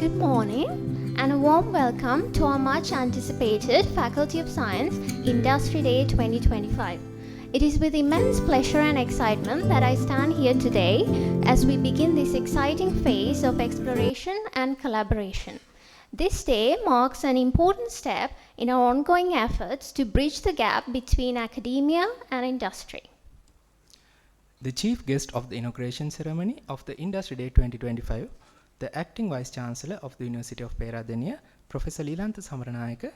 Good morning and a warm welcome to our much anticipated Faculty of Science Industry Day 2025. It is with immense pleasure and excitement that I stand here today as we begin this exciting phase of exploration and collaboration. This day marks an important step in our ongoing efforts to bridge the gap between academia and industry. The chief guest of the inauguration ceremony of the Industry Day 2025, the Acting Vice Chancellor of the University of Peradeniya, Professor Lanka,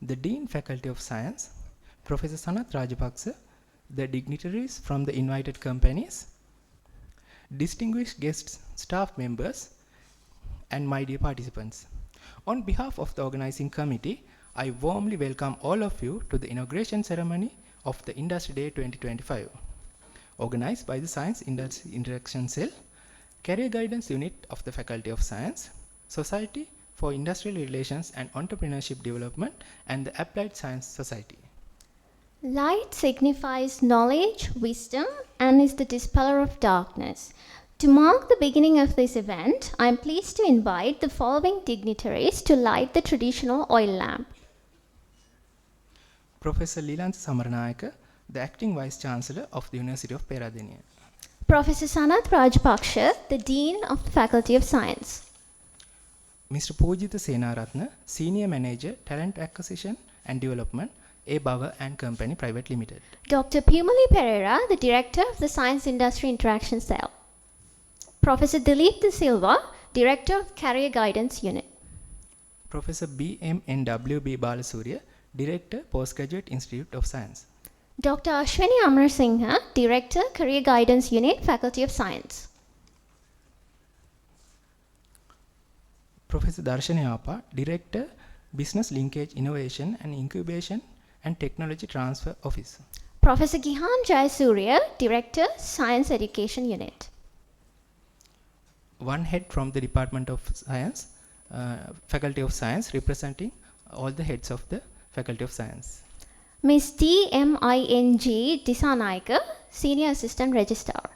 the Dean Faculty of Science, Professor Sanath Rajapaksa, the dignitaries from the invited companies, distinguished guests, staff members, and my dear participants. On behalf of the organizing committee, I warmly welcome all of you to the inauguration ceremony of the Industry Day 2025, organized by the Science Industry Interaction Cell, Career Guidance Unit of the Faculty of Science, Society for Industrial Relations and Entrepreneurship Development, and the Applied Science Society. Light signifies knowledge, wisdom, and is the dispeller of darkness. To mark the beginning of this event, I am pleased to invite the following dignitaries to light the traditional oil lamp. Professor Lanka Samaranayaka, the Acting Vice Chancellor of the University of Peradeniya. Professor Sanath Rajapaksa, the Dean of the Faculty of Science. Mr. Pujitha Senaratna, Senior Manager, Talent Acquisition and Development, A. Bava and Company Private Limited. Dr. Pumali Pereira, the Director of the Science Industry Interaction Cell. Professor Dilip De Silva, Director of Career Guidance Unit. Professor B.M.N.W.B. Balasurya, Director, Postgraduate Institute of Science. Dr. Ashwini Amarasinghe, Director, Career Guidance Unit, Faculty of Science. Professor Darshana Yapa, Director, Business Linkage Innovation and Incubation and Technology Transfer Office. Professor Gihan Jayasuriya, Director, Science Education Unit. One head from the Department of Science, Faculty of Science, representing all the heads of the Faculty of Science. Ms. D.M.I.N.G. Disanaika, Senior Assistant Registrar.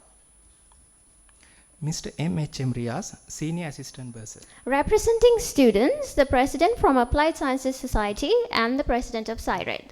Mr. M.H.M. Riaz, Senior Assistant Bursar. Representing students, the President from Applied Sciences Society and the President of SciRed.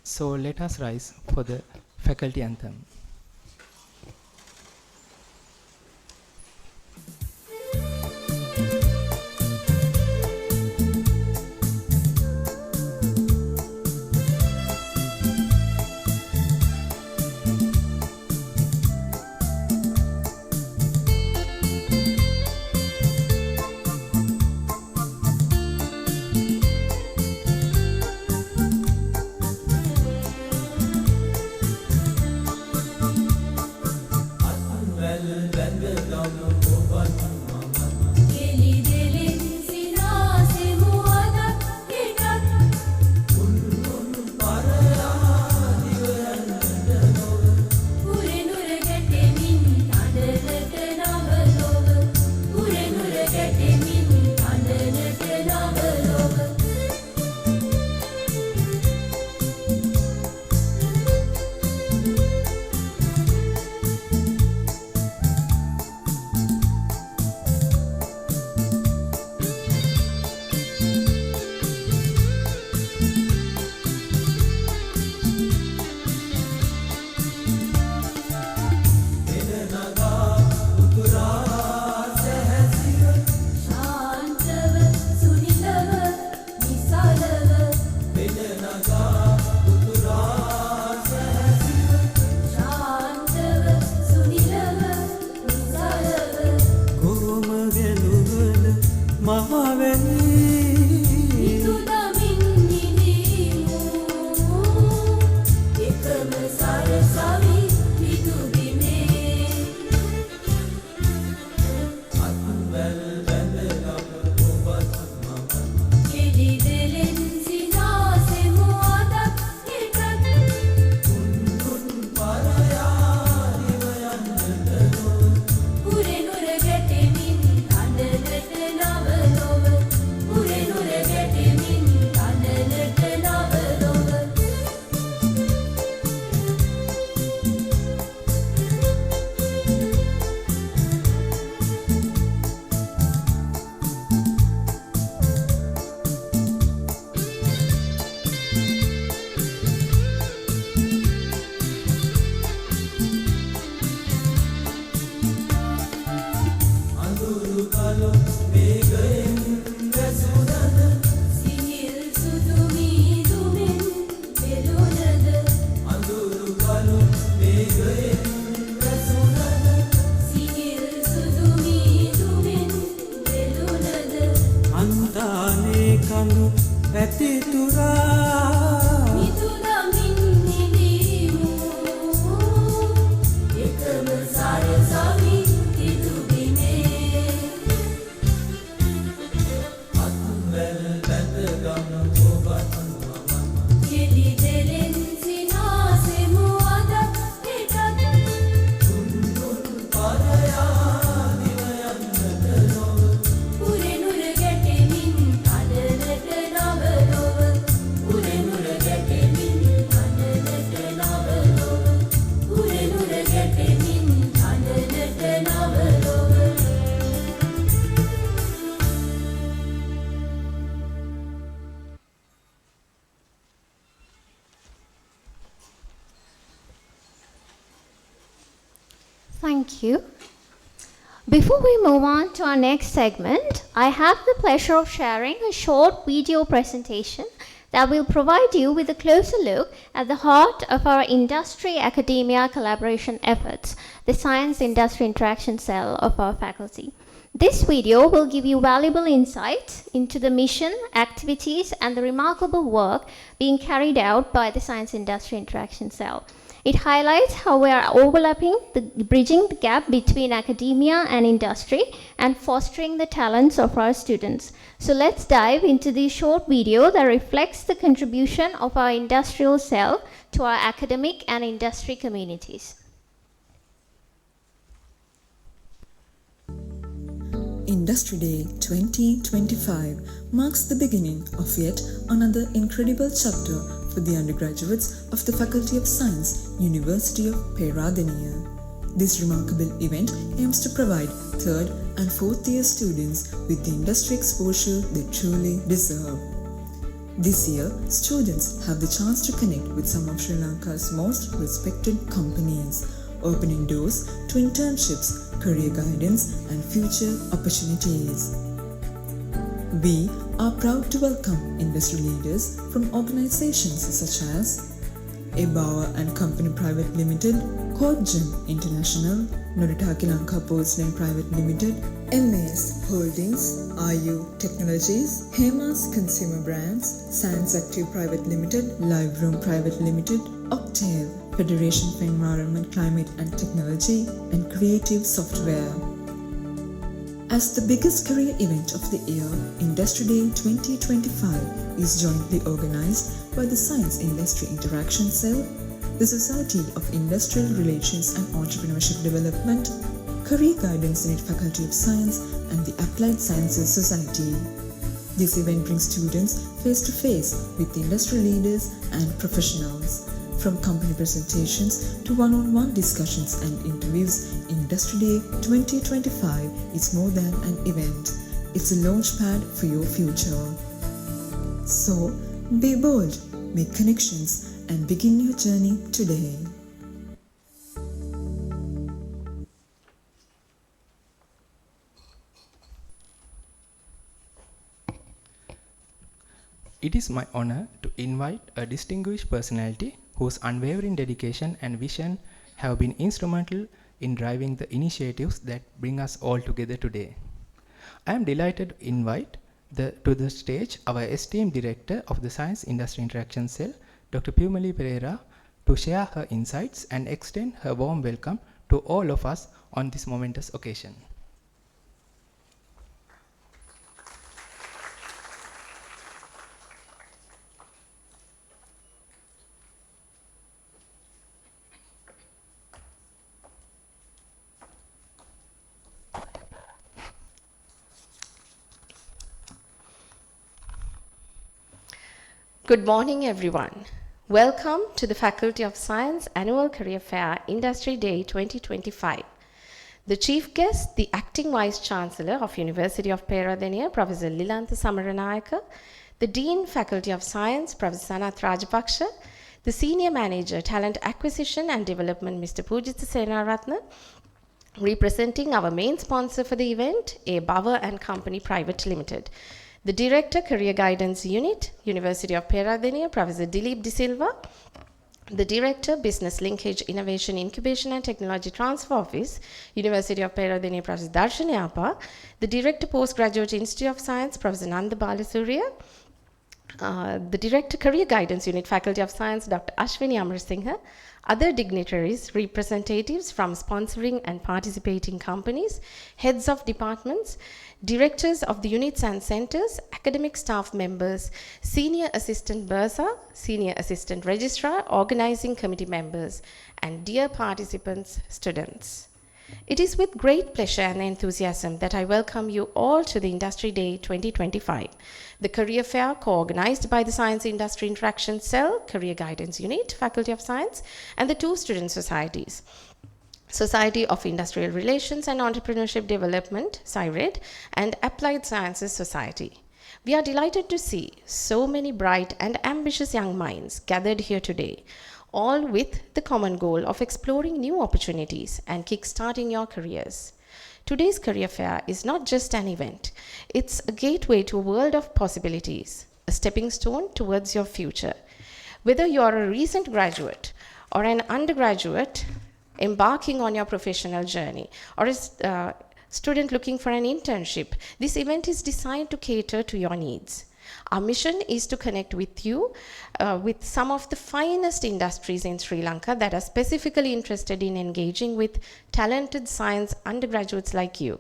So let us rise for the faculty anthem. Thank you. Before we move on to our next segment, I have the pleasure of sharing a short video presentation that will provide you with a closer look at the heart of our industry-academia collaboration efforts, the Science-Industry Interaction Cell of our faculty. This video will give you valuable insights into the mission, activities, and the remarkable work being carried out by the Science-Industry Interaction Cell. It highlights how we are bridging the gap between academia and industry and fostering the talents of our students. So let's dive into this short video that reflects the contribution of our industrial cell to our academic and industry communities. Industry Day 2025 marks the beginning of yet another incredible chapter for the undergraduates of the Faculty of Science, University of Peradeniya. This remarkable event aims to provide third and fourth year students with the industry exposure they truly deserve. This year, students have the chance to connect with some of Sri Lanka's most respected companies, opening doors to internships, career guidance, and future opportunities. We are proud to welcome industry leaders from organizations such as Bauer and Company Private Limited, Kodjam International, Noritaki Lanka Porcelain Private Limited, MAS Holdings, RU Technologies, Hemas Consumer Brands, Science Active Private Limited, Live Room Private Limited, Octave, Federation for Environment, Climate and Technology, and Creative Software. As the biggest career event of the year, Industry Day 2025 is jointly organized by the Science Industry Interaction Cell, the Society of Industrial Relations and Entrepreneurship Development, Career Guidance Unit Faculty of Science, and the Applied Sciences Society. This event brings students face to face with industry leaders and professionals. From company presentations to one-on-one discussions and interviews, Industry Day 2025 is more than an event. It's a launchpad for your future. So, be bold, make connections, and begin your journey today. It is my honor to invite a distinguished personality whose unwavering dedication and vision have been instrumental in driving the initiatives that bring us all together today. I am delighted to invite to the stage our esteemed Director of the Science Industry Interaction Cell, Dr. Pumali Pereira, to share her insights and extend her warm welcome to all of us on this momentous occasion. Good morning, everyone. Welcome to the Faculty of Science Annual Career Fair Industry Day 2025. The chief guest, the Acting Vice Chancellor of University of Peradeniya, Professor Lilantha Samaranayaka, the Dean, Faculty of Science, Professor Sanath Rajapaksha, the Senior Manager, Talent Acquisition and Development, Mr. Pujitha Senaratna, representing our main sponsor for the event, A. Bauer and Company Private Limited. The Director, Career Guidance Unit, University of Peradeniya, Professor Dilip De Silva. The Director, Business Linkage, Innovation, Incubation and Technology Transfer Office, University of Peradeniya, Professor Darshani Appa. The Director, Postgraduate Institute of Science, Professor Nanda Balasurya. The Director, Career Guidance Unit, Faculty of Science, Dr. Ashwini Amarasinghe. Other dignitaries, representatives from sponsoring and participating companies, heads of departments, directors of the units and centers, academic staff members, senior assistant bursar, senior assistant registrar, organizing committee members, and dear participants, students. It is with great pleasure and enthusiasm that I welcome you all to the Industry Day 2025, the career fair co-organized by the Science Industry Interaction Cell, Career Guidance Unit, Faculty of Science, and the two student societies, Society of Industrial Relations and Entrepreneurship Development, SIRED, and Applied Sciences Society. We are delighted to see so many bright and ambitious young minds gathered here today, all with the common goal of exploring new opportunities and kickstarting your careers. Today's career fair is not just an event, it's a gateway to a world of possibilities, a stepping stone towards your future. Whether you are a recent graduate or an undergraduate embarking on your professional journey, or a student looking for an internship, this event is designed to cater to your needs. Our mission is to connect with you with some of the finest industries in Sri Lanka that are specifically interested in engaging with talented science undergraduates like you.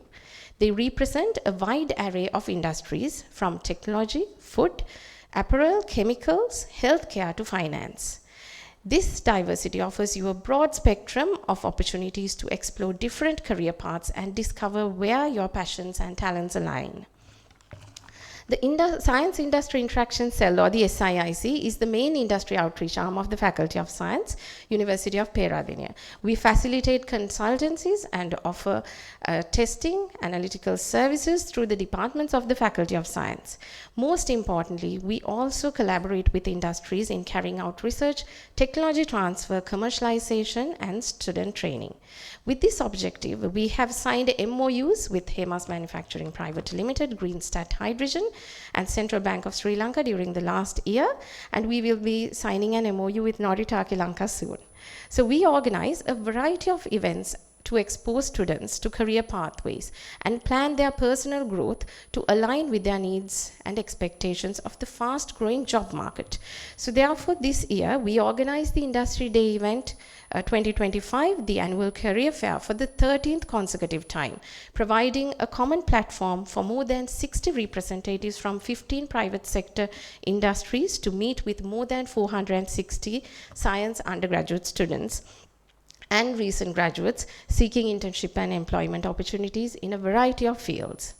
They represent a wide array of industries from technology, food, apparel, chemicals, healthcare to finance. This diversity offers you a broad spectrum of opportunities to explore different career paths and discover where your passions and talents align. The Science Industry Interaction Cell, or the SIIC, is the main industry outreach arm of the Faculty of Science, University of Peradeniya. We facilitate consultancies and offer testing, analytical services through the departments of the Faculty of Science. Most importantly, we also collaborate with industries in carrying out research, technology transfer, commercialization, and student training. With this objective, we have signed MOUs with Hemas Manufacturing Private Limited, Greenstat Hydrogen, and Central Bank of Sri Lanka during the last year, and we will be signing an MOU with Noritake Lanka soon. So we organize a variety of events to expose students to career pathways and plan their personal growth to align with their needs and expectations of the fast-growing job market. So therefore, this year, we organized the Industry Day event 2025, the annual career fair, for the 13th consecutive time, providing a common platform for more than 60 representatives from 15 private sector industries to meet with more than 460 science undergraduate students and recent graduates seeking internship and employment opportunities in a variety of fields.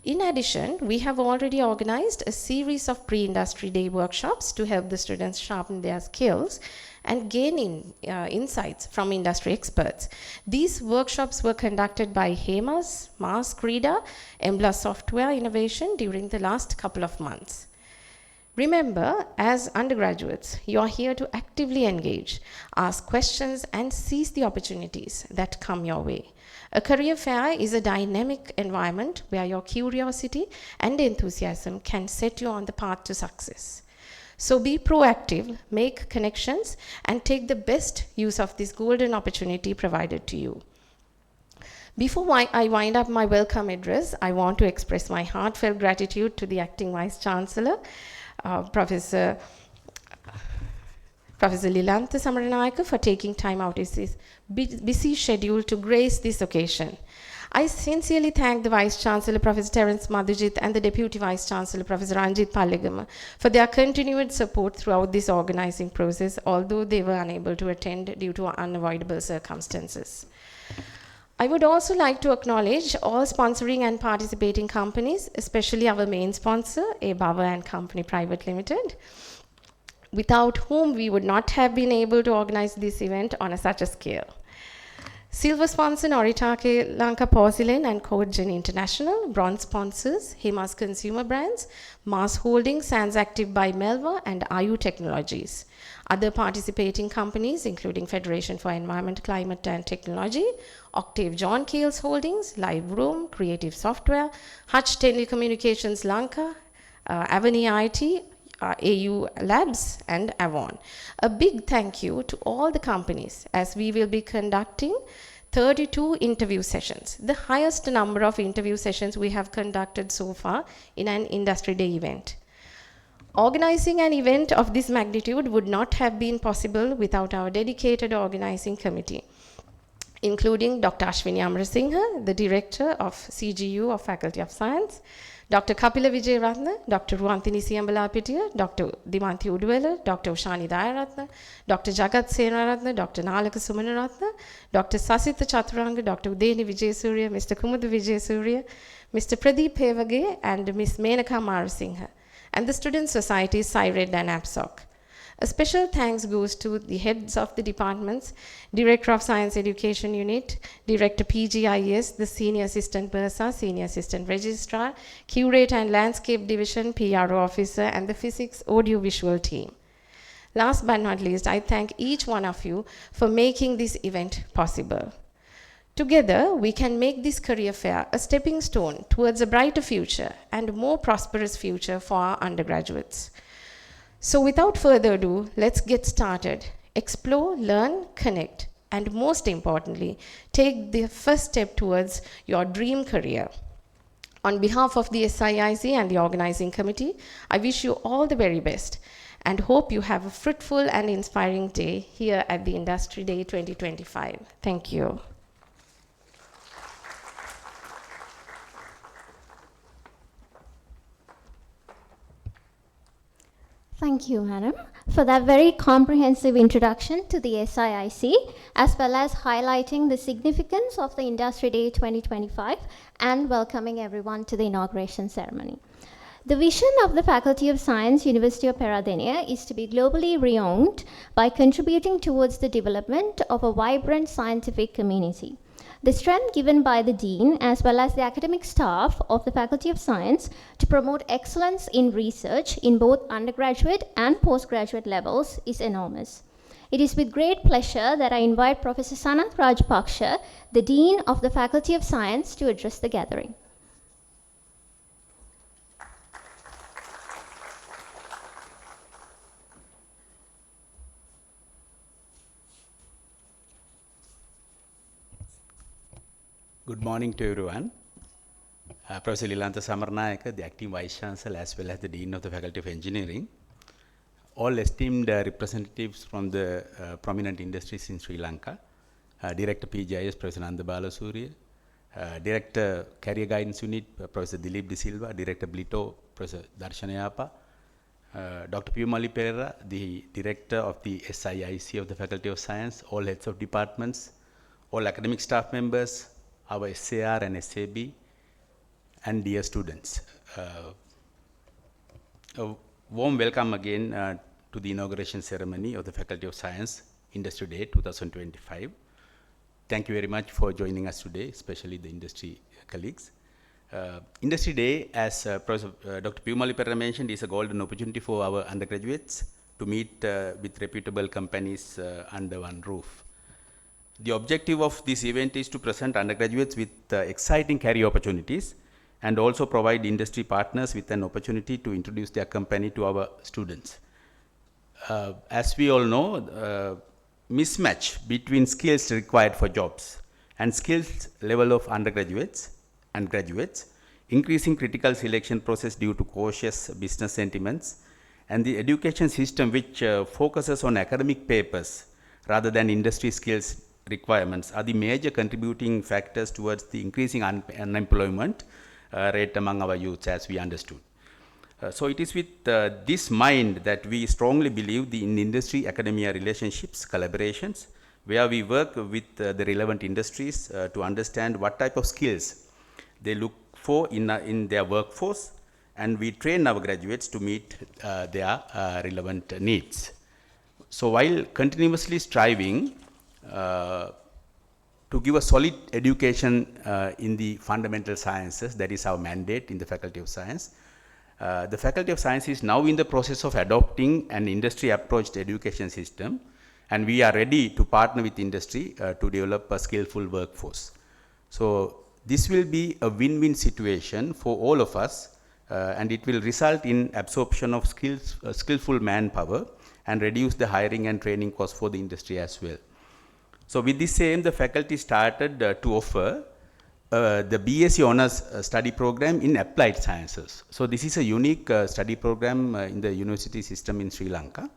In addition, we have already organized a series of pre-industry day workshops to help the students sharpen their skills and gain insights from industry experts. These workshops were conducted by Hemas, Mars Krida, Embla Software Innovation during the last couple of months. Remember, as undergraduates, you are here to actively engage, ask questions, and seize the opportunities that come your way. A career fair is a dynamic environment where your curiosity and enthusiasm can set you on the path to success. So be proactive, make connections, and take the best use of this golden opportunity provided to you. Before I wind up my welcome address, I want to express my heartfelt gratitude to the Acting Vice Chancellor, Professor Lilantha Samaranayake, for taking time out of his busy schedule to grace this occasion. I sincerely thank the Vice Chancellor, Professor Terence Madhujit, and the Deputy Vice Chancellor, Professor Ranjit Palligama, for their continued support throughout this organizing process, although they were unable to attend due to unavoidable circumstances. I would also like to acknowledge all sponsoring and participating companies, especially our main sponsor, A. Bava and Company Private Limited, without whom we would not have been able to organize this event on such a scale. Silver sponsor Noritake Lanka Porcelain and Cogen International. Bronze sponsors Himas Consumer Brands, Mars Holdings, Sands Active by Melva, and Ayu Technologies. Other participating companies including Federation for Environment, Climate and Technology, Octave John Kales Holdings, Live Room, Creative Software, Hutch Telecommunications Lanka, Avani IT, AU Labs, and Avon. A big thank you to all the companies, as we will be conducting 32 interview sessions, the highest number of interview sessions we have conducted so far in an Industry Day event. Organizing an event of this magnitude would not have been possible without our dedicated organizing committee, including Dr. Ashwini Amarasinghe, the Director of CGU of Faculty of Science, Dr. Kapila Vijayaratna, Dr. Ruantini Siyambalapitiya, Dr. Dimanthi Uduwela, Dr. Ushani Dayaratna, Dr. Jagat Senaratna, Dr. Nalaka Sumanaratna, Dr. Sasitha Chaturanga, Dr. Udeni Vijayasuriya, Mr. Kumudu Vijayasuriya, Mr. Pradeep Hevage, and Ms. Menaka Marasinghe, and the Student Societies CIRED and APSOC. A special thanks goes to the heads of the departments, Director of Science Education Unit, Director PGIS, the Senior Assistant Bursa, Senior Assistant Registrar, Curate and Landscape Division, PRO Officer, and the Physics Audio-Visual team. Last but not least, I thank each one of you for making this event possible. Together, we can make this career fair a stepping stone towards a brighter future and more prosperous future for our undergraduates. So without further ado, let's get started. Explore, learn, connect, and most importantly, take the first step towards your dream career. On behalf of the SIIC and the organizing committee, I wish you all the very best and hope you have a fruitful and inspiring day here at the Industry Day 2025. Thank you. Thank you, madam, for that very comprehensive introduction to the SIIC, as well as highlighting the significance of the Industry Day 2025 and welcoming everyone to the inauguration ceremony. The vision of the Faculty of Science, University of Peradeniya, is to be globally renowned by contributing towards the development of a vibrant scientific community. The strength given by the Dean as well as the academic staff of the Faculty of Science to promote excellence in research in both undergraduate and postgraduate levels is enormous. It is with great pleasure that I invite Professor Sanath Rajapaksha, the Dean of the Faculty of Science, to address the gathering. Good morning to everyone. Professor Lilantha Samaranayake, the Acting Vice Chancellor as well as the Dean of the Faculty of Engineering, all esteemed representatives from the prominent industries in Sri Lanka, Director PGIS, Professor Nanda Balasuriya, Director Career Guidance Unit, Professor Dilip De Silva, Director Blito, Professor Darshanayapa, Dr. Piyumali Pereira, the Director of the SIIC of the Faculty of Science, all heads of departments, all academic staff members, our SAR and SAB, and dear students. A warm welcome again to the inauguration ceremony of the Faculty of Science Industry Day 2025. Thank you very much for joining us today, especially the industry colleagues. Industry Day, as Professor Dr. Piyumali Pereira mentioned, is a golden opportunity for our undergraduates to meet with reputable companies under one roof. The objective of this event is to present undergraduates with exciting career opportunities and also provide industry partners with an opportunity to introduce their company to our students. As we all know, mismatch between skills required for jobs and skills level of undergraduates and graduates, increasing critical selection process due to cautious business sentiments, and the education system which focuses on academic papers rather than industry skills requirements are the major contributing factors towards the increasing unemployment rate among our youths, as we understood. So it is with this mind that we strongly believe in industry academia relationships, collaborations, where we work with the relevant industries to understand what type of skills they look for in their workforce, and we train our graduates to meet their relevant needs. So while continuously striving to give a solid education in the fundamental sciences, that is our mandate in the Faculty of Science, the Faculty of Science is now in the process of adopting an industry-approached education system, and we are ready to partner with industry to develop a skillful workforce. So this will be a win-win situation for all of us, and it will result in absorption of skillful manpower and reduce the hiring and training costs for the industry as well. So with this aim, the faculty started to offer the BSc Honours study program in applied sciences. So this is a unique study program in the university system in Sri Lanka.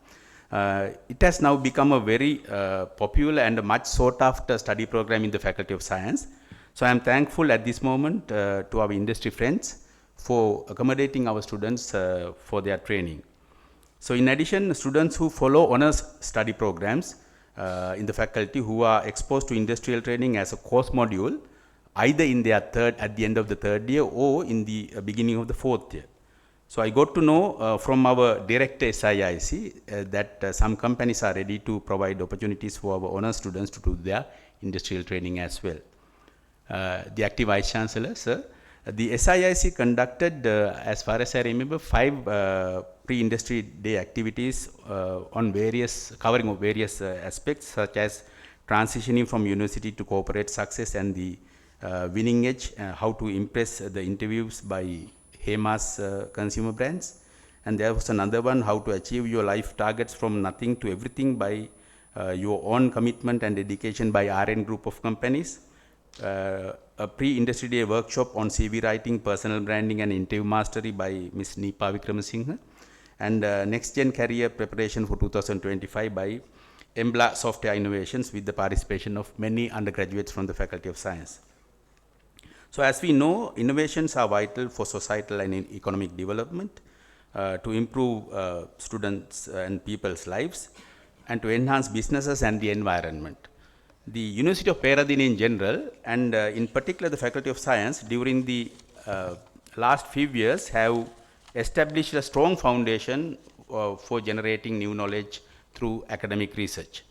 It has now become a very popular and a much sought after study program in the Faculty of Science. So I am thankful at this moment to our industry friends for accommodating our students for their training. So in addition, students who follow honours study programs in the faculty who are exposed to industrial training as a course module, either in their at the end of the third year or in the beginning of the fourth year. So I got to know from our director SIIC that some companies are ready to provide opportunities for our honours students to do their industrial training as well. The active Vice Chancellor, sir, the SIIC conducted, as far as I remember, 5 pre-industry day activities on covering various aspects, such as transitioning from university to corporate success and the winning edge, how to impress the interviews by Hema's consumer brands. And there was another one, how to achieve your life targets from nothing to everything by your own commitment and dedication by RN group of companies. A pre-industry day workshop on CV writing, personal branding and interview mastery by Ms. Nipa Vikramasinghe, and next gen career preparation for 2025 by Embla Software Innovations, with the participation of many undergraduates from the Faculty of Science. So as we know, innovations are vital for societal and economic development, to improve students and people's lives, and to enhance businesses and the environment. The University of Peradeniya in general, and in particular the Faculty of Science, during the last few years have established a strong foundation for generating new knowledge through academic research.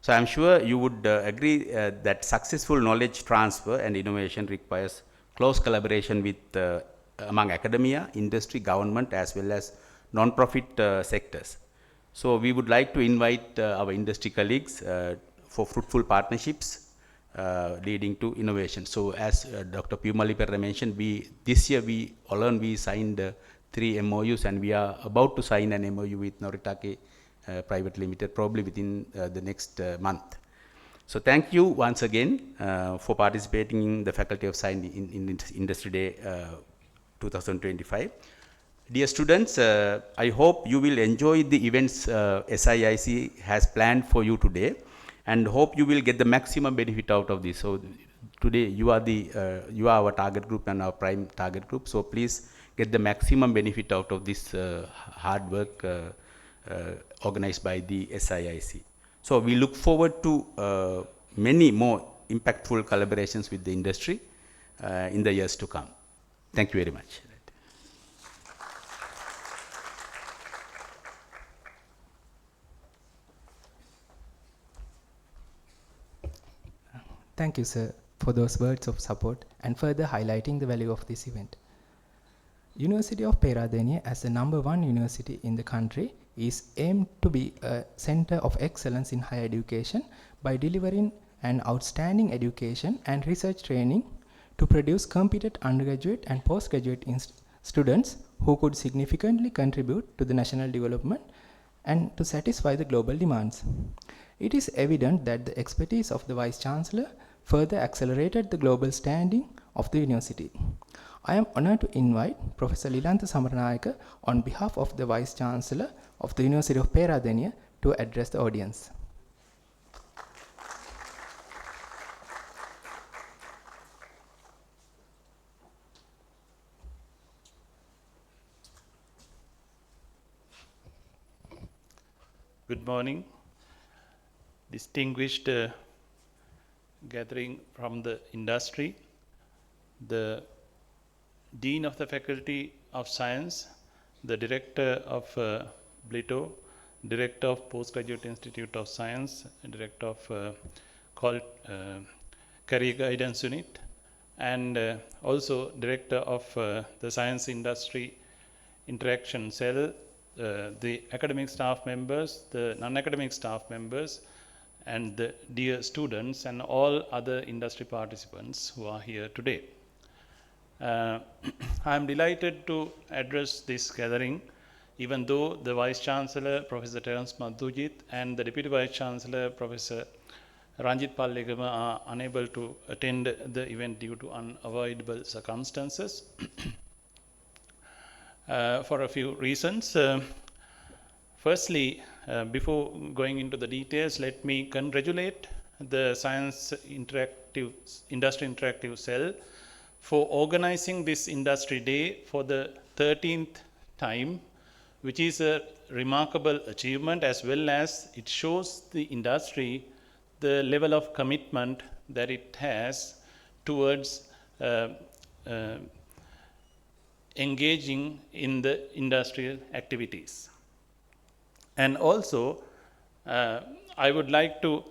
So I am sure you would agree that successful knowledge transfer and innovation requires close collaboration with among academia, industry, government, as well as non-profit sectors. So we would like to invite our industry colleagues for fruitful partnerships leading to innovation. So as Dr. Pumaliperra mentioned, this year we signed 3 MOUs, and we are about to sign an MOU with Noritake Private Limited, probably within the next month. So thank you once again for participating in the Faculty of Science in Industry Day 2025. Dear students, I hope you will enjoy the events SIIC has planned for you today, and hope you will get the maximum benefit out of this. So today you are our target group and our prime target group. So please get the maximum benefit out of this hard work organized by the SIIC. So we look forward to many more impactful collaborations with the industry in the years to come. Thank you very much. Thank you, sir, for those words of support and further highlighting the value of this event. University of Peradeniya, as the #1 university in the country, is aimed to be a center of excellence in higher education by delivering an outstanding education and research training to produce competent undergraduate and postgraduate students who could significantly contribute to the national development and to satisfy the global demands. It is evident that the expertise of the Vice Chancellor further accelerated the global standing of the university. I am honored to invite Professor Lilantha Samaranayaka on behalf of the Vice Chancellor of the University of Peradeniya to address the audience. Good morning, distinguished gathering from the industry, the Dean of the Faculty of Science, the Director of BLITO, Director of Postgraduate Institute of Science, Director of Career Guidance Unit, and also Director of the Science Industry Interaction Cell, the academic staff members, the non-academic staff members, and the dear students and all other industry participants who are here today. I am delighted to address this gathering, even though the Vice Chancellor, Professor Terence Madhujit, and the Deputy Vice Chancellor, Professor Ranjit Pallegama, are unable to attend the event due to unavoidable circumstances. For a few reasons. Firstly, before going into the details, let me congratulate the Science Industry Interactive Cell for organizing this Industry Day for the 13th time, which is a remarkable achievement, as well as it shows the industry the level of commitment that it has towards engaging in the industrial activities. And also, I would like to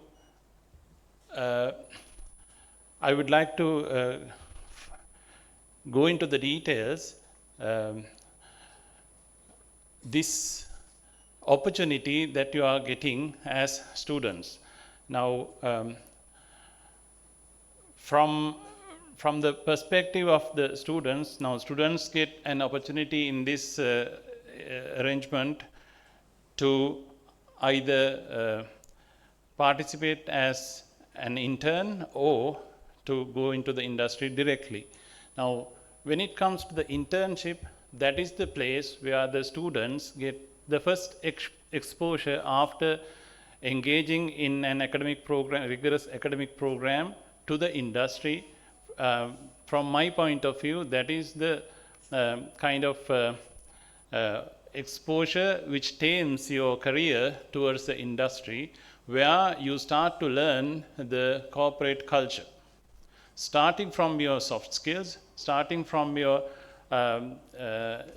go into the details. This opportunity that you are getting as students. Now, from the perspective of the students, now students get an opportunity in this arrangement to either participate as an intern or to go into the industry directly. Now, when it comes to the internship, that is the place where the students get the first exposure after engaging in an academic program, rigorous academic program, to the industry. From my point of view, that is the kind of exposure which tames your career towards the industry, where you start to learn the corporate culture, starting from your soft skills, starting from your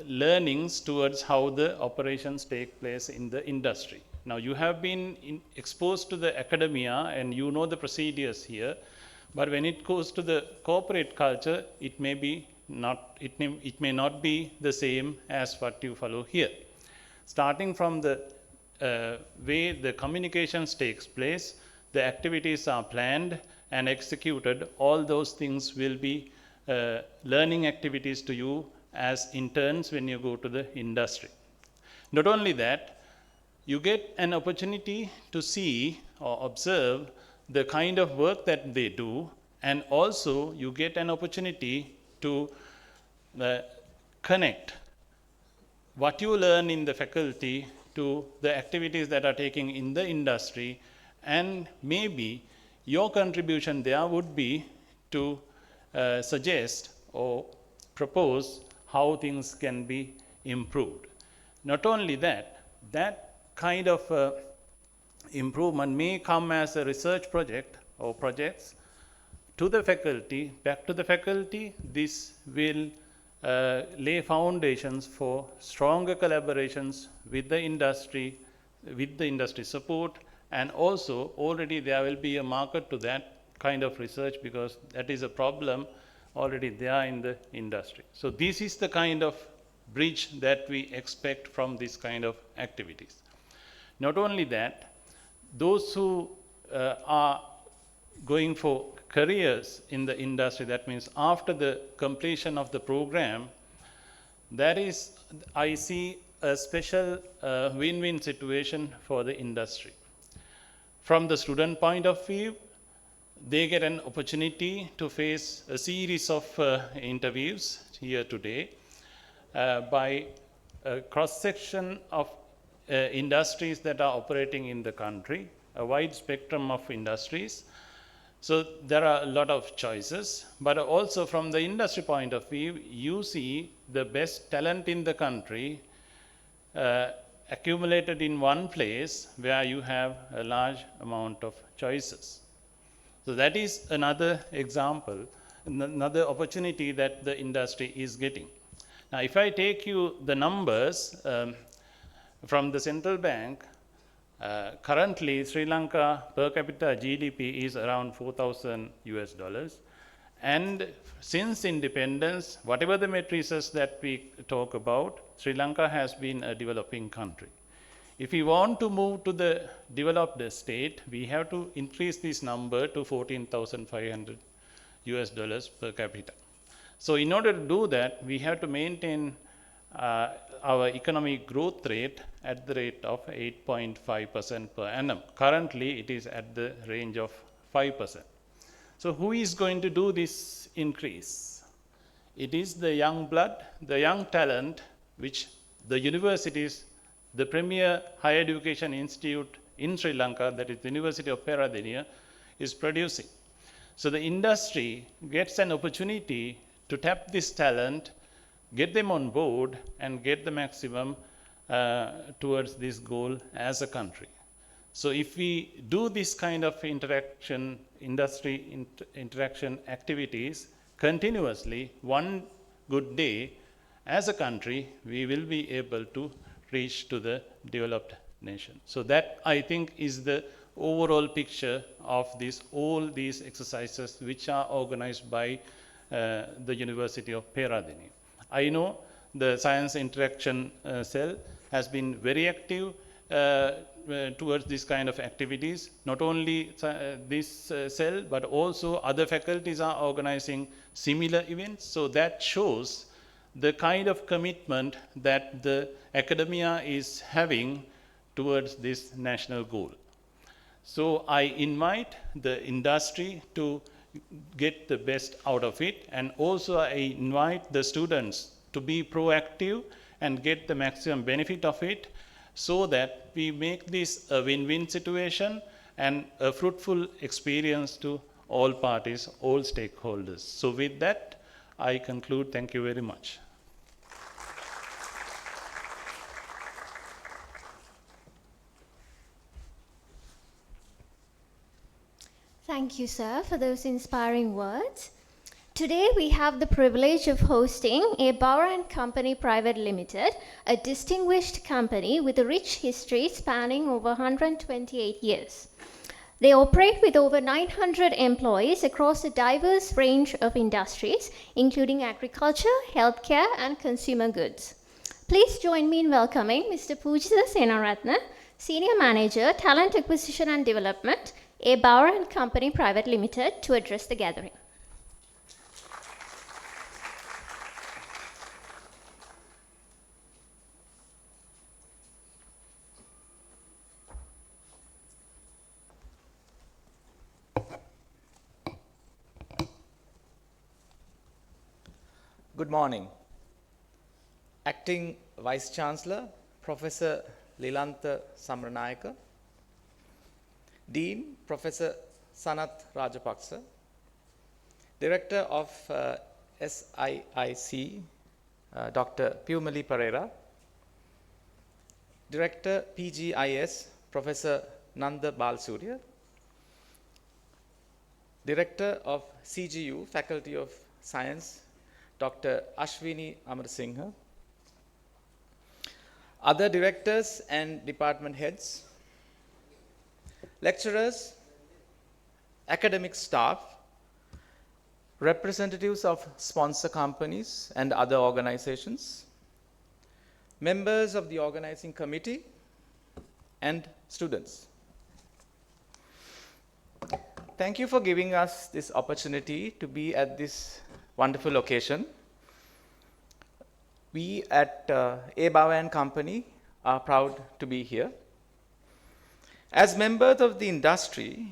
learnings towards how the operations take place in the industry. Now, you have been exposed to the academia and you know the procedures here, but when it goes to the corporate culture, it may not be the same as what you follow here. Starting from the way the communications takes place, the activities are planned and executed, all those things will be learning activities to you as interns when you go to the industry. Not only that, you get an opportunity to see or observe the kind of work that they do, and also you get an opportunity to connect what you learn in the faculty to the activities that are taking in the industry, and maybe your contribution there would be to suggest or propose how things can be improved. Not only that, that kind of improvement may come as a research project or projects to the faculty, back to the faculty. This will lay foundations for stronger collaborations with the industry support, and also already there will be a market to that kind of research, because that is a problem already there in the industry. So this is the kind of bridge that we expect from this kind of activities. Not only that, those who are going for careers in the industry, that means after the completion of the program, that is, I see a special win-win situation for the industry. From the student point of view, they get an opportunity to face a series of interviews here today by a cross-section of industries that are operating in the country, a wide spectrum of industries. So there are a lot of choices, but also from the industry point of view, you see the best talent in the country accumulated in one place where you have a large amount of choices. So that is another example, another opportunity that the industry is getting. Now, if I take you the numbers from the central bank, currently Sri Lanka per capita GDP is around 4,000 US dollars. And since independence, whatever the matrices that we talk about, Sri Lanka has been a developing country. If we want to move to the developed state, we have to increase this number to 14,500 US dollars per capita. So in order to do that, we have to maintain our economic growth rate at the rate of 8.5% per annum. Currently, it is at the range of 5%. So who is going to do this increase? It is the young blood, the young talent, which the universities, the premier higher education institute in Sri Lanka, that is the University of Peradeniya, is producing. So the industry gets an opportunity to tap this talent, get them on board, and get the maximum towards this goal as a country. So if we do this kind of interaction, interaction activities continuously, one good day, as a country, we will be able to reach to the developed nation. So that, I think, is the overall picture of all these exercises which are organized by the University of Peradeniya. I know the science interaction cell has been very active towards this kind of activities. Not only this cell, but also other faculties are organizing similar events. So that shows the kind of commitment that the academia is having towards this national goal. So I invite the industry to get the best out of it, and also I invite the students to be proactive and get the maximum benefit of it, so that we make this a win-win situation and a fruitful experience to all parties, all stakeholders. So with that, I conclude. Thank you very much. Thank you, sir, for those inspiring words. Today, we have the privilege of hosting a Bauer & Company Private Limited, a distinguished company with a rich history spanning over 128 years. They operate with over 900 employees across a diverse range of industries, including agriculture, healthcare, and consumer goods. Please join me in welcoming Mr. Pujitha Senaratne, Senior Manager, Talent Acquisition and Development, a Bauer & Company Private Limited, to address the gathering. Good morning. Acting Vice Chancellor, Professor Lilantha Samranayaka, Dean, Professor Sanath Rajapaksa, Director of SIIC, Dr. Pumali Pereira, Director PGIS, Professor Nanda Balsurya, Director of CGU, Faculty of Science, Dr. Ashwini Amarasinghe, other directors and department heads, lecturers, academic staff, representatives of sponsor companies and other organizations, members of the organizing committee, and students. Thank you for giving us this opportunity to be at this wonderful occasion. We at A. Bauer & Company are proud to be here. As members of the industry,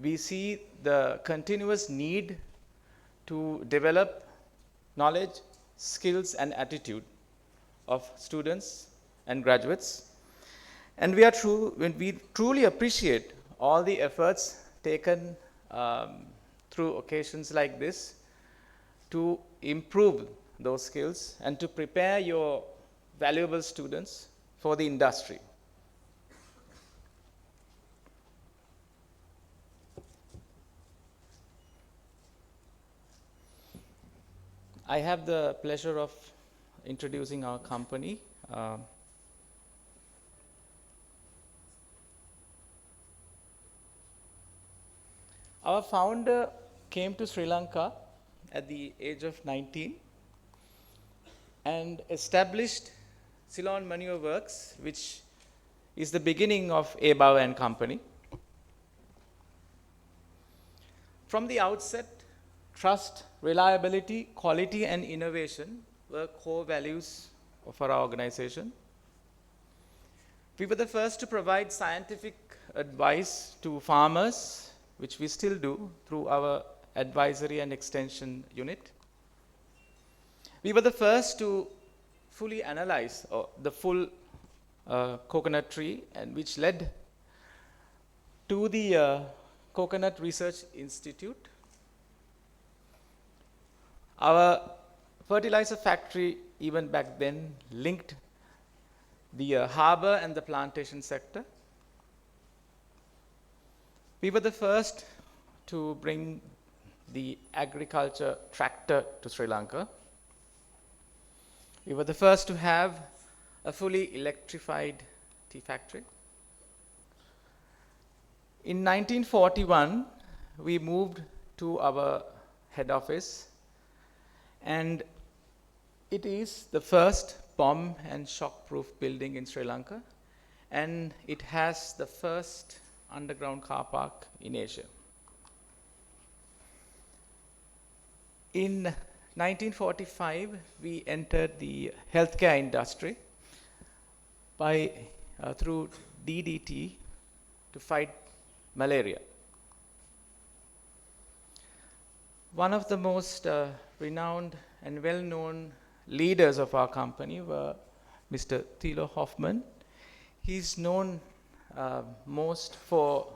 we see the continuous need to develop knowledge, skills, and attitude of students and graduates. And we truly appreciate all the efforts taken through occasions like this to improve those skills and to prepare your valuable students for the industry. I have the pleasure of introducing our company. Our founder came to Sri Lanka at the age of 19 and established Ceylon Manure Works, which is the beginning of Abao and Company. From the outset, trust, reliability, quality, and innovation were core values of our organization. We were the first to provide scientific advice to farmers, which we still do through our advisory and extension unit. We were the first to fully analyze the full coconut tree, and which led to the Coconut Research Institute. Our fertilizer factory, even back then, linked the harbor and the plantation sector. We were the first to bring the agriculture tractor to Sri Lanka. We were the first to have a fully electrified tea factory. In 1941, we moved to our head office, and it is the first bomb and shock-proof building in Sri Lanka, and it has the first underground car park in Asia. In 1945, we entered the healthcare industry through DDT to fight malaria. One of the most renowned and well-known leaders of our company were Mr. Thilo Hoffmann. He's known most for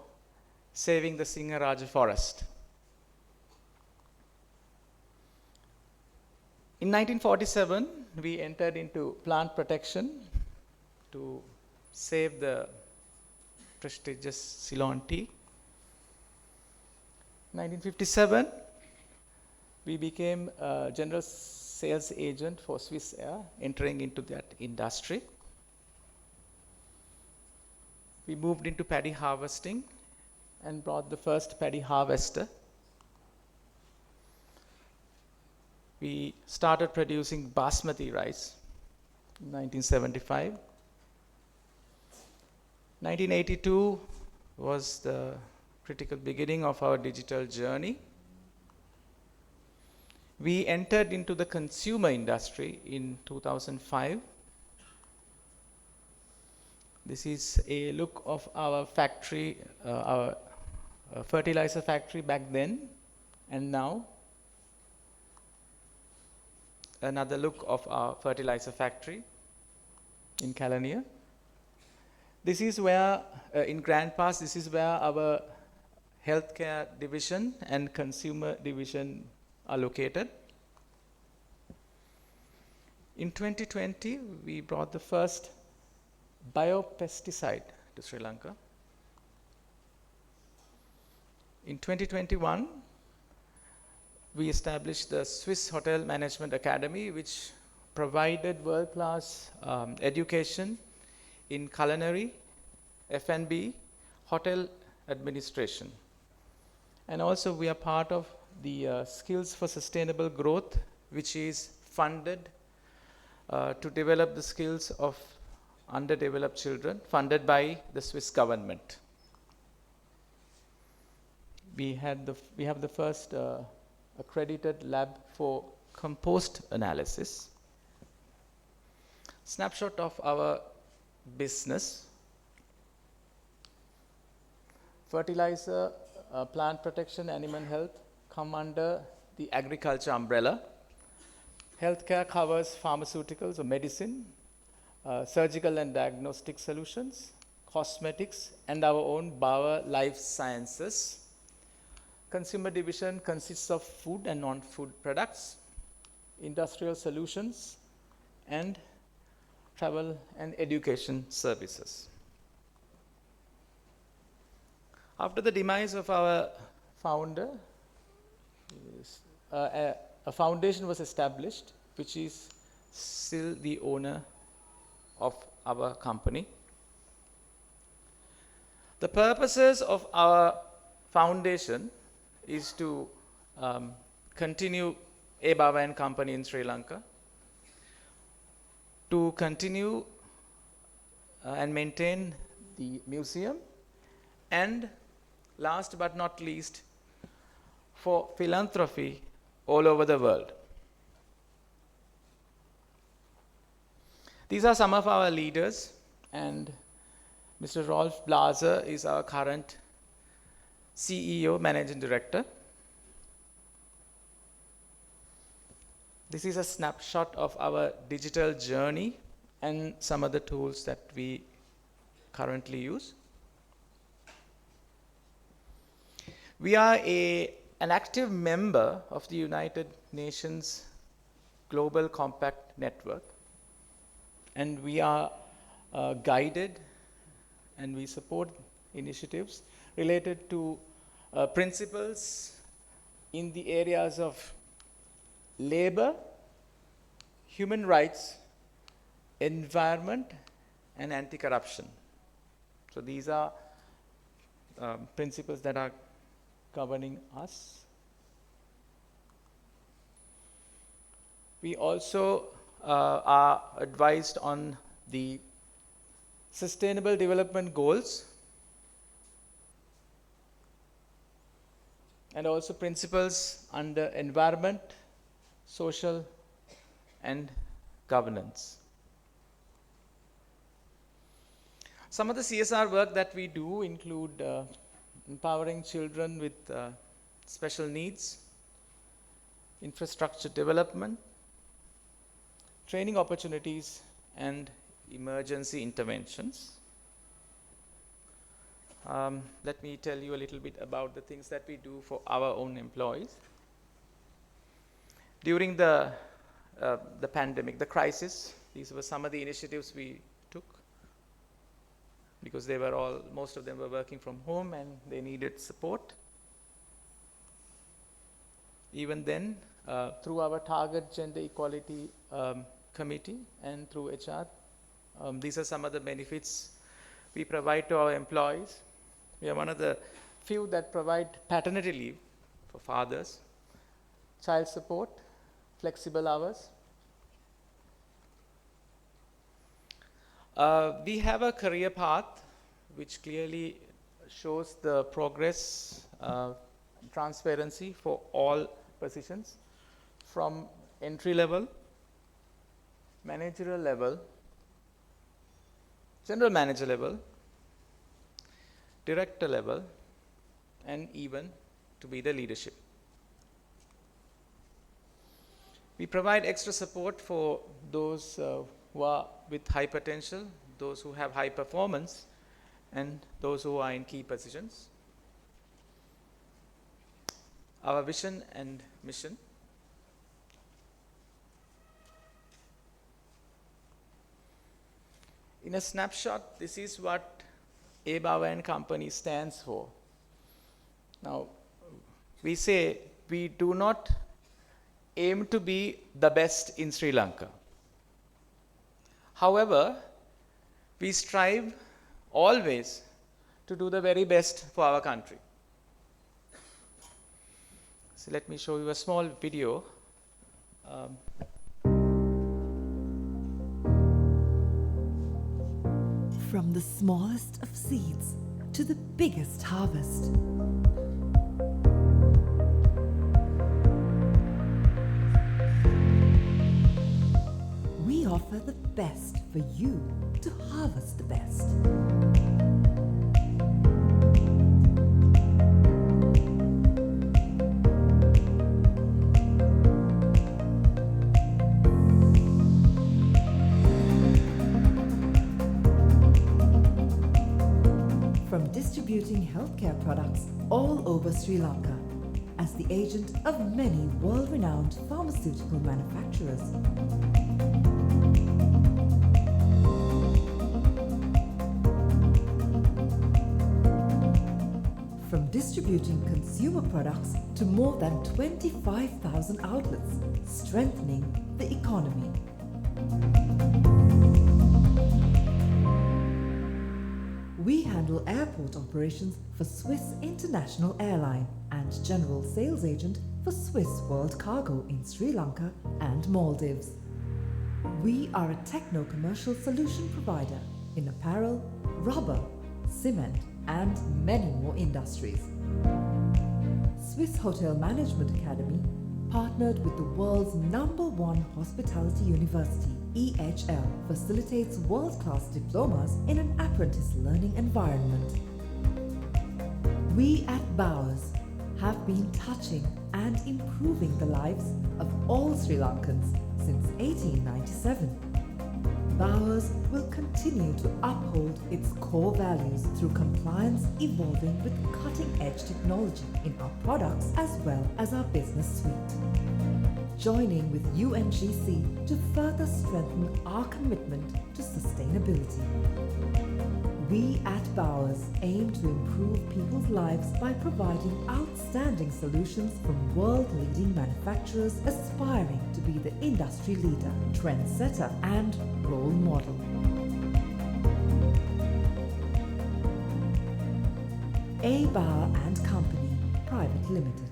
saving the Singaraja forest. In 1947, we entered into plant protection to save the prestigious Ceylon tea. 1957, we became a general sales agent for Swiss Air, entering into that industry. We moved into paddy harvesting and brought the first paddy harvester. We started producing basmati rice in 1975. 1982 was the critical beginning of our digital journey. We entered into the consumer industry in 2005. This is a look of our factory, our fertilizer factory back then and now. Another look of our fertilizer factory in Peradeniya. This is where, in Grand Pass, this is where our healthcare division and consumer division are located. In 2020, we brought the first biopesticide to Sri Lanka. In 2021, we established the Swiss Hotel Management Academy, which provided world-class education in culinary, F&B, hotel administration. And also we are part of the Skills for Sustainable Growth, which is funded to develop the skills of underdeveloped children, funded by the Swiss government. We have the first accredited lab for compost analysis. Snapshot of our business. Fertilizer plant protection, animal health come under the agriculture umbrella. Healthcare covers pharmaceuticals or medicine, surgical and diagnostic solutions, cosmetics, and our own Bauer Life Sciences. Consumer division consists of food and non-food products, industrial solutions, and travel and education services. After the demise of our founder, a foundation was established, which is still the owner of our company. The purposes of our foundation is to continue A. Bava and Company in Sri Lanka, to continue and maintain the museum, and last but not least, for philanthropy all over the world. These are some of our leaders, and Mr. Rolf Blaser is our current CEO, Managing Director. This is a snapshot of our digital journey and some of the tools that we currently use. We are an active member of the United Nations Global Compact Network, and we are guided and we support initiatives related to principles in the areas of labor, human rights, environment, and anti-corruption. So these are principles that are governing us. We also are advised on the Sustainable Development Goals and also principles under environment, social, and governance. Some of the CSR work that we do include empowering children with special needs, infrastructure development, training opportunities, and emergency interventions. Let me tell you a little bit about the things that we do for our own employees. During the pandemic, the crisis, these were some of the initiatives we took, because they were most of them were working from home and they needed support. Even then, through our Target Gender Equality Committee and through HR, these are some of the benefits we provide to our employees. We are one of the few that provide paternity leave for fathers, child support, flexible hours. We have a career path which clearly shows the progress, transparency for all positions, from entry level, managerial level, general manager level, director level, and even to be the leadership. We provide extra support for those who are with high potential, those who have high performance, and those who are in key positions. Our vision and mission. In a snapshot, this is what A. Bava and Company stands for. Now, we say we do not aim to be the best in Sri Lanka. However, we strive always to do the very best for our country. So let me show you a small video. From the smallest of seeds to the biggest harvest. We offer the best for you to harvest the best. distributing healthcare products all over Sri Lanka as the agent of many world-renowned pharmaceutical manufacturers. From distributing consumer products to more than 25,000 outlets, strengthening the economy. We handle airport operations for Swiss International Airline and general sales agent for Swiss World Cargo in Sri Lanka and Maldives. We are a techno-commercial solution provider in apparel, rubber, cement, and many more industries. Swiss Hotel Management Academy partnered with the world's #1 hospitality university, EHL, facilitates world-class diplomas in an apprentice learning environment. We at Bowers have been touching and improving the lives of all Sri Lankans since 1897. Bowers will continue to uphold its core values through compliance, evolving with cutting-edge technology in our products as well as our business suite. Joining with UNGC to further strengthen our commitment to sustainability. We at Bowers aim to improve people's lives by providing outstanding solutions from world-leading manufacturers aspiring to be the industry leader, trendsetter, and role model. A. Bauer and Company, Private Limited.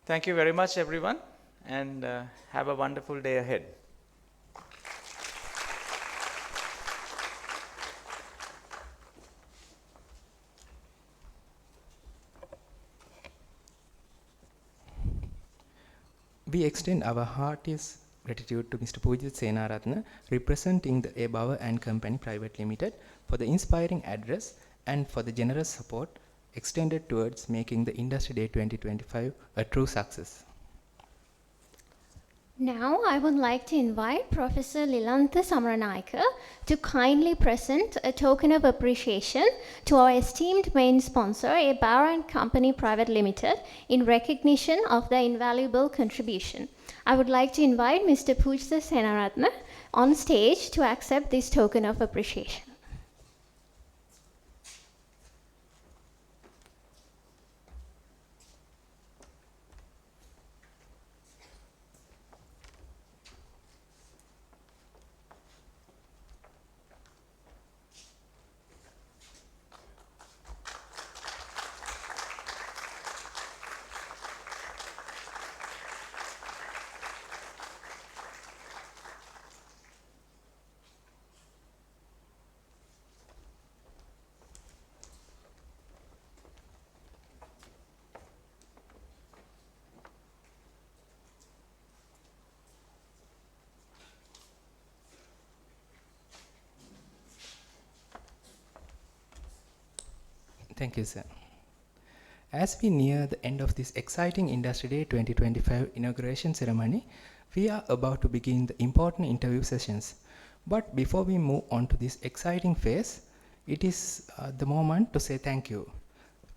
Thank you very much, everyone, and have a wonderful day ahead. We extend our heartiest gratitude to Mr. Pujit Senaratne, representing the A. Bauer and Company Private Limited, for the inspiring address and for the generous support extended towards making the Industry Day 2025 a true success. Now I would like to invite Professor Lilantha Samaranayake to kindly present a token of appreciation to our esteemed main sponsor, A. Bauer and Company Private Limited, in recognition of their invaluable contribution. I would like to invite Mr. Pujitha Senaratne on stage to accept this token of appreciation. Thank you, sir. As we near the end of this exciting Industry Day 2025 inauguration ceremony, we are about to begin the important interview sessions. But before we move on to this exciting phase, it is the moment to say thank you.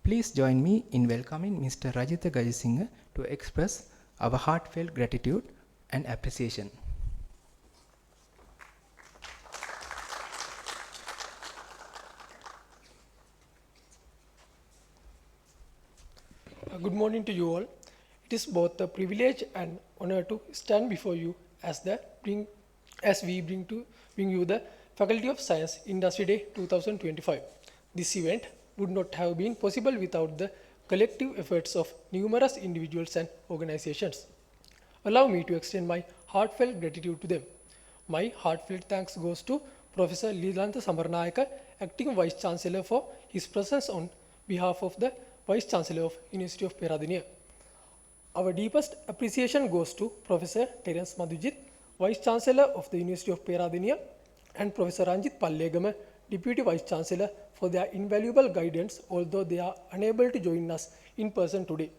Please join me in welcoming Mr. Rajitha Gajasinghe to express our heartfelt gratitude and appreciation. Good morning to you all. It is both a privilege and honor to stand before you as we bring you the Faculty of Science Industry Day 2025. This event would not have been possible without the collective efforts of numerous individuals and organizations. Allow me to extend my heartfelt gratitude to them. My heartfelt thanks goes to Professor Lilantha Samaranayake, Acting Vice Chancellor, for his presence on behalf of the Vice Chancellor of University of Peradeniya. Our deepest appreciation goes to Professor Terence Madhujit, Vice Chancellor of the University of Peradeniya, and Professor Ranjit Pallegama, Deputy Vice Chancellor, for their invaluable guidance, although they are unable to join us in person today.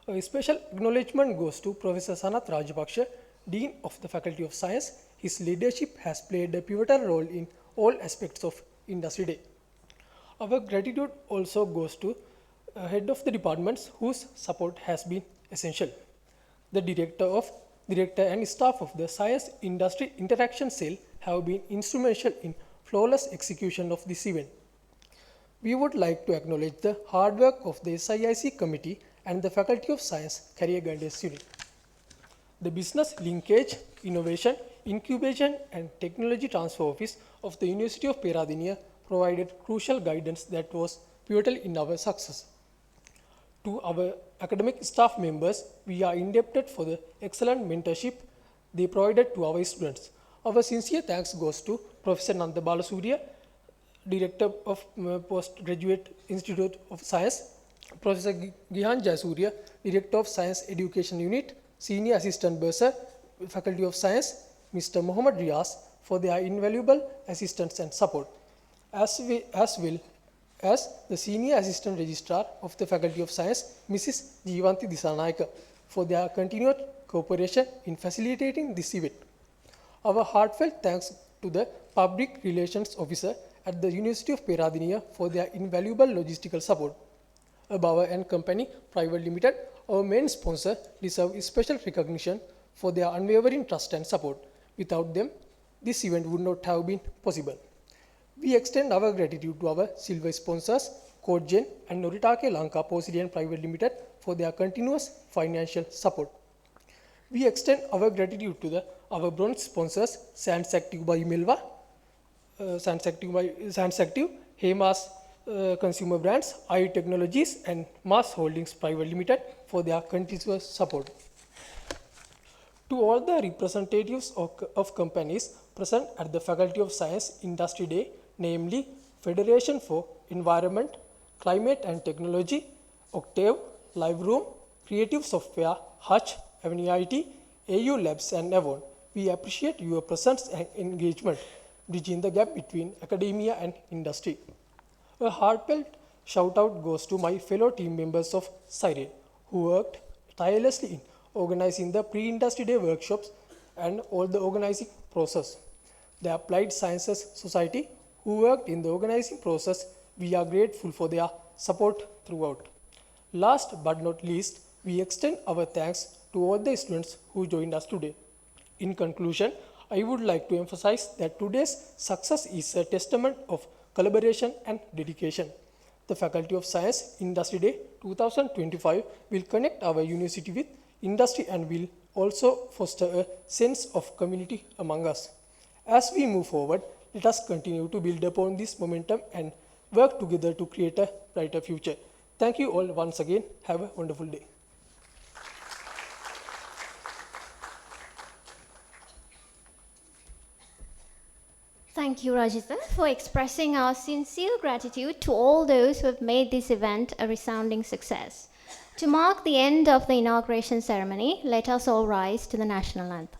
A special acknowledgement goes to Professor Sanath Rajapaksa, Dean of the Faculty of Science. His leadership has played a pivotal role in all aspects of Industry Day. Our gratitude also goes to head of the departments whose support has been essential. The director and staff of the Science Industry Interaction Cell have been instrumental in flawless execution of this event. We would like to acknowledge the hard work of the SIIC committee and the Faculty of Science Career Guidance Unit. The Business Linkage, Innovation, Incubation and Technology Transfer Office of the University of Peradeniya provided crucial guidance that was pivotal in our success. To our academic staff members, we are indebted for the excellent mentorship they provided to our students. Our sincere thanks goes to Professor Nanda Balasurya, Director of Postgraduate Institute of Science, Professor Gihan Jasurya, Director of Science Education Unit, Senior Assistant Bursar, Faculty of Science, Mr. Mohammad Riaz, for their invaluable assistance and support, as well as the Senior Assistant Registrar of the Faculty of Science, Mrs. Jeevanti Disanayaka, for their continued cooperation in facilitating this event. Our heartfelt thanks to the Public Relations Officer at the University of Peradeniya for their invaluable logistical support. Bauer and Company Private Limited, our main sponsor, deserve special recognition for their unwavering trust and support. Without them, this event would not have been possible. We extend our gratitude to our silver sponsors, Cogen and Noritake Lanka Porcelain Private Limited, for their continuous financial support. We extend our gratitude to our bronze sponsors, Sands Active by Melva, Sands Active, Hemas Consumer Brands, IE Technologies and Mass Holdings Private Limited for their continuous support. To all the representatives of companies present at the Faculty of Science Industry Day, namely Federation for Environment, Climate and Technology, Octave, Liveroom, Creative Software, Hutch, Avenue AU Labs and Avon, we appreciate your presence and engagement, bridging the gap between academia and industry. A heartfelt shout out goes to my fellow team members of SIRE, who worked tirelessly in organizing the pre-industry day workshops and all the organizing process. The Applied Sciences Society, who worked in the organizing process, we are grateful for their support throughout. Last but not least, we extend our thanks to all the students who joined us today. In conclusion, I would like to emphasize that today's success is a testament of collaboration and dedication. The Faculty of Science Industry Day 2025 will connect our university with industry and will also foster a sense of community among us. As we move forward, let us continue to build upon this momentum and work together to create a brighter future. Thank you all once again. Have a wonderful day. Thank you, Rajitha, for expressing our sincere gratitude to all those who have made this event a resounding success. To mark the end of the inauguration ceremony, let us all rise to the national anthem.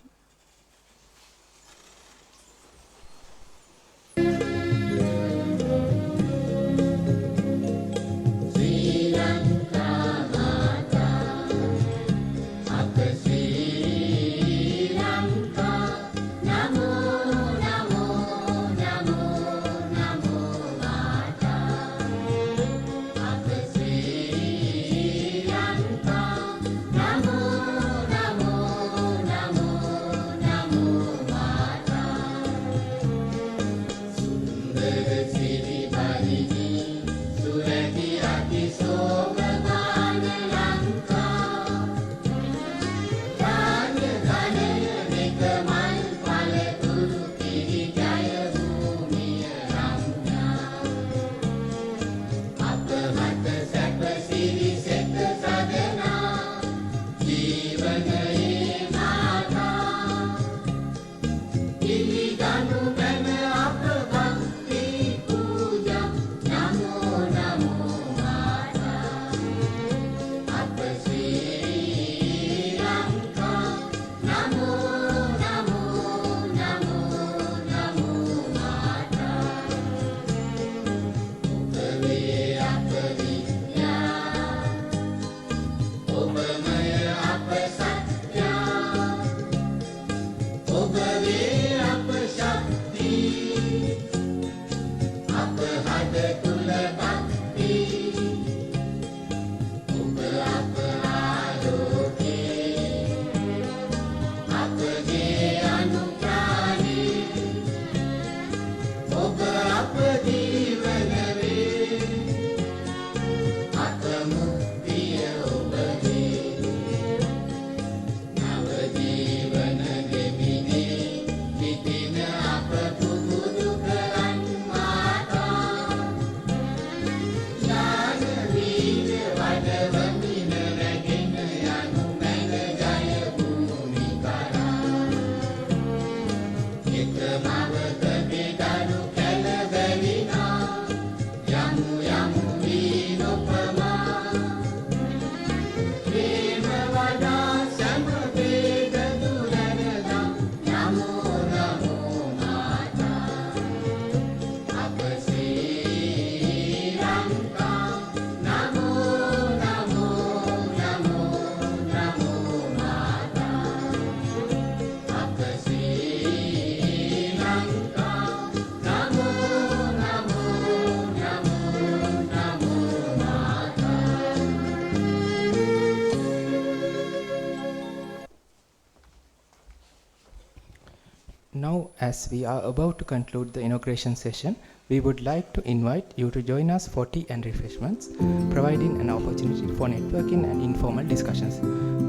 Now, as we are about to conclude the inauguration session, we would like to invite you to join us for tea and refreshments, providing an opportunity for networking and informal discussions.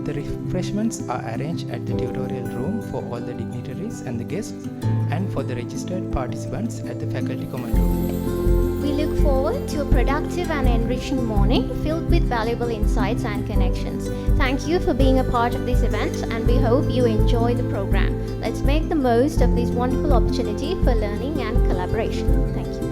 The refreshments are arranged at the tutorial room for all the dignitaries and the guests, and for the registered participants at the faculty common room. We look forward to a productive and enriching morning filled with valuable insights and connections. Thank you for being a part of this event, and we hope you enjoy the program. Let's make the most of this wonderful opportunity for learning and collaboration. Thank you.